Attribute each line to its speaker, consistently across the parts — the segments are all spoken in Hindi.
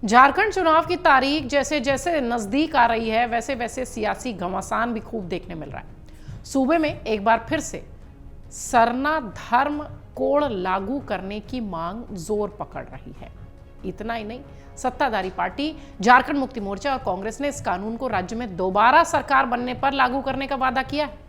Speaker 1: झारखंड चुनाव की तारीख जैसे जैसे नजदीक आ रही है वैसे वैसे सियासी घमासान भी खूब देखने मिल रहा है। सूबे में एक बार फिर से सरना धर्म कोड लागू करने की मांग जोर पकड़ रही है। इतना ही नहीं, सत्ताधारी पार्टी झारखंड मुक्ति मोर्चा और कांग्रेस ने इस कानून को राज्य में दोबारा सरकार बनने पर लागू करने का वादा किया है।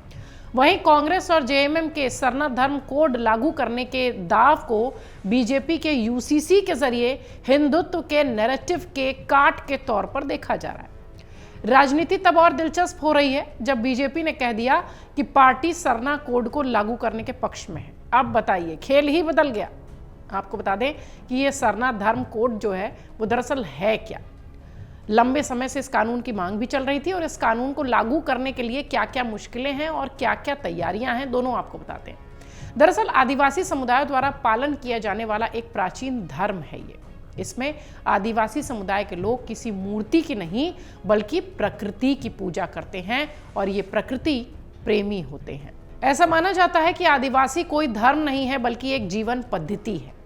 Speaker 1: वहीं कांग्रेस और जेएमएम के सरना धर्म कोड लागू करने के दाव को बीजेपी के यूसीसी के जरिए हिंदुत्व के नैरेटिव के काट के तौर पर देखा जा रहा है। राजनीति तब और दिलचस्प हो रही है जब बीजेपी ने कह दिया कि पार्टी सरना कोड को लागू करने के पक्ष में है। अब बताइए, खेल ही बदल गया। आपको बता दें कि यह सरना धर्म कोड जो है वो दरअसल है क्या। लंबे समय से इस कानून की मांग भी चल रही थी और इस कानून को लागू करने के लिए क्या क्या मुश्किलें हैं और क्या क्या तैयारियां हैं, दोनों आपको बताते हैं। दरअसल आदिवासी समुदाय द्वारा पालन किया जाने वाला एक प्राचीन धर्म है ये। इसमें आदिवासी समुदाय के लोग किसी मूर्ति की नहीं बल्कि प्रकृति की पूजा करते हैं और ये प्रकृति प्रेमी होते हैं। ऐसा माना जाता है कि आदिवासी कोई धर्म नहीं है बल्कि एक जीवन पद्धति है।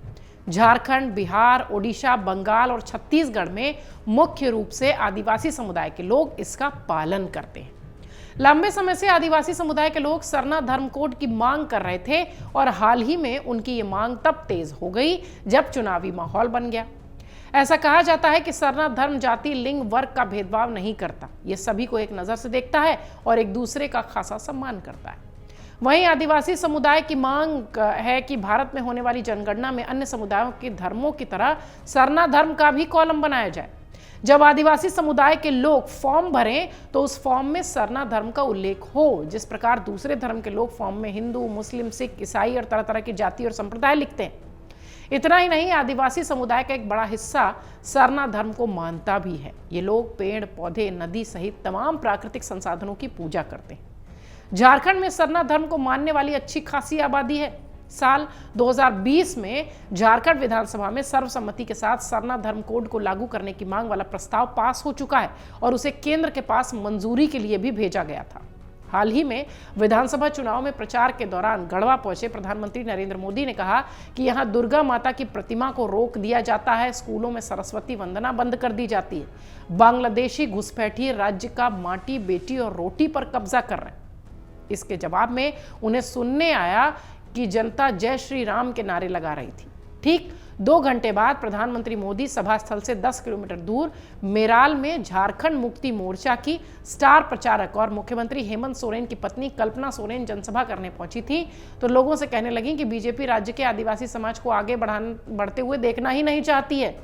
Speaker 1: झारखंड, बिहार, ओडिशा, बंगाल और छत्तीसगढ़ में मुख्य रूप से आदिवासी समुदाय के लोग इसका पालन करते हैं। लंबे समय से आदिवासी समुदाय के लोग सरना धर्म कोड की मांग कर रहे थे और हाल ही में उनकी ये मांग तब तेज हो गई जब चुनावी माहौल बन गया। ऐसा कहा जाता है कि सरना धर्म जाति, लिंग, वर्ग का भेदभाव नहीं करता। ये सभी को एक नजर से देखता है और एक दूसरे का खासा सम्मान करता है। वहीं आदिवासी समुदाय की मांग है कि भारत में होने वाली जनगणना में अन्य समुदायों के धर्मों की तरह सरना धर्म का भी कॉलम बनाया जाए। जब आदिवासी समुदाय के लोग फॉर्म भरें तो उस फॉर्म में सरना धर्म का उल्लेख हो, जिस प्रकार दूसरे धर्म के लोग फॉर्म में हिंदू, मुस्लिम, सिख, ईसाई और तरह तरह की जाति और संप्रदाय लिखते हैं। इतना ही नहीं, आदिवासी समुदाय का एक बड़ा हिस्सा सरना धर्म को मानता भी है। ये लोग पेड़, पौधे, नदी सहित तमाम प्राकृतिक संसाधनों की पूजा करते हैं। झारखंड में सरना धर्म को मानने वाली अच्छी खासी आबादी है। साल 2020 में झारखंड विधानसभा में सर्वसम्मति के साथ सरना धर्म कोड को लागू करने की मांग वाला प्रस्ताव पास हो चुका है और उसे केंद्र के पास मंजूरी के लिए भी भेजा गया था। हाल ही में विधानसभा चुनाव में प्रचार के दौरान गढ़वा पहुंचे प्रधानमंत्री नरेंद्र मोदी ने कहा कि यहां दुर्गा माता की प्रतिमा को रोक दिया जाता है, स्कूलों में सरस्वती वंदना बंद कर दी जाती है, बांग्लादेशी घुसपैठिए राज्य का माटी, बेटी और रोटी पर कब्जा कर रहे हैं। इसके जवाब में उन्हें सुनने आया कि जनता जय श्री राम के नारे लगा रही थी। ठीक 2 घंटे बाद प्रधानमंत्री मोदी सभा स्थल से 10 किलोमीटर दूर मेराल में झारखंड मुक्ति मोर्चा की स्टार प्रचारक और मुख्यमंत्री हेमंत सोरेन की पत्नी कल्पना सोरेन जनसभा करने पहुंची थी तो लोगों से कहने लगी कि बीजेपी राज्य के आदिवासी समाज को आगे बढ़ते हुए देखना ही नहीं चाहती है।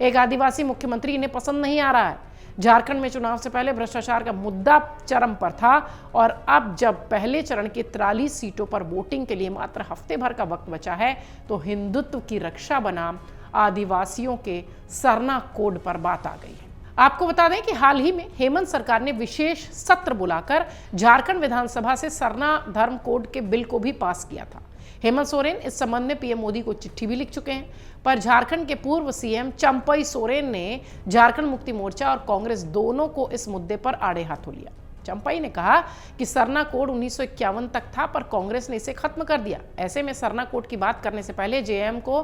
Speaker 1: एक आदिवासी मुख्यमंत्री इन्हें पसंद नहीं आ रहा है। झारखंड में चुनाव से पहले भ्रष्टाचार का मुद्दा चरम पर था और अब जब पहले चरण की 43 सीटों पर वोटिंग के लिए मात्र हफ्ते भर का वक्त बचा है तो हिंदुत्व की रक्षा बनाम आदिवासियों के सरना कोड पर बात आ गई है। आपको बता दें कि हाल ही में हेमंत सरकार ने विशेष सत्र बुलाकर झारखंड विधानसभा से सरना धर्म कोड के बिल को भी पास किया था। हेमंत सोरेन इस संबंध में पीएम मोदी को चिट्ठी भी लिख चुके हैं, पर झारखंड के पूर्व सीएम चंपई सोरेन ने झारखंड मुक्ति मोर्चा और कांग्रेस दोनों को इस मुद्दे पर आड़े हाथों लिया। चंपई ने कहा कि सरना कोड 1951 तक था पर कांग्रेस ने इसे खत्म कर दिया। ऐसे में सरना कोड की बात करने से पहले जेएम को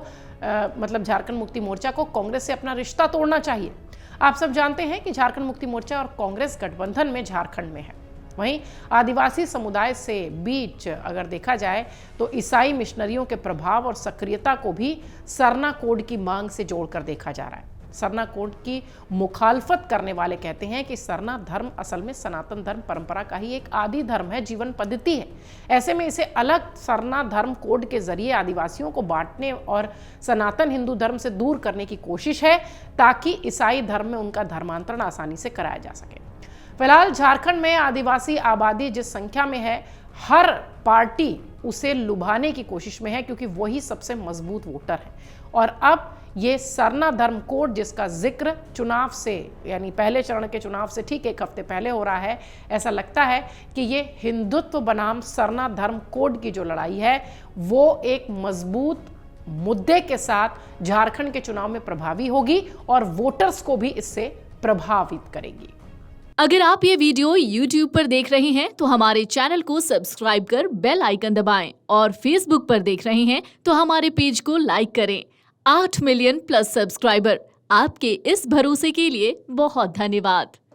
Speaker 1: मतलब झारखंड मुक्ति मोर्चा को कांग्रेस से अपना रिश्ता तोड़ना चाहिए। आप सब जानते हैं कि झारखंड मुक्ति मोर्चा और कांग्रेस गठबंधन में झारखंड में है। वहीं आदिवासी समुदाय से बीच अगर देखा जाए तो ईसाई मिशनरियों के प्रभाव और सक्रियता को भी सरना कोड की मांग से जोड़कर देखा जा रहा है। सरना कोड की मुखालफत करने वाले कहते हैं कि सरना धर्म असल में सनातन धर्म परंपरा का ही एक आदि धर्म है, जीवन पद्धति है। ऐसे में इसे अलग सरना धर्म कोड के जरिए आदिवासियों को बांटने और सनातन हिंदू धर्म से दूर करने की कोशिश है ताकि ईसाई धर्म में उनका धर्मांतरण आसानी से कराया जा सके। फिलहाल झारखंड में आदिवासी आबादी जिस संख्या में है, हर पार्टी उसे लुभाने की कोशिश में है क्योंकि वही सबसे मजबूत वोटर है। और अब ये सरना धर्म कोड जिसका जिक्र चुनाव से यानी पहले चरण के चुनाव से ठीक 1 हफ्ते पहले हो रहा है, ऐसा लगता है कि ये हिंदुत्व बनाम सरना धर्म कोड की जो लड़ाई है वो एक मजबूत मुद्दे के साथ झारखंड के चुनाव में प्रभावी होगी और वोटर्स को भी इससे प्रभावित करेगी।
Speaker 2: अगर आप ये वीडियो YouTube पर देख रहे हैं तो हमारे चैनल को सब्सक्राइब कर बेल आइकन दबाएं और Facebook पर देख रहे हैं तो हमारे पेज को लाइक करें। 8 मिलियन प्लस सब्सक्राइबर, आपके इस भरोसे के लिए बहुत धन्यवाद।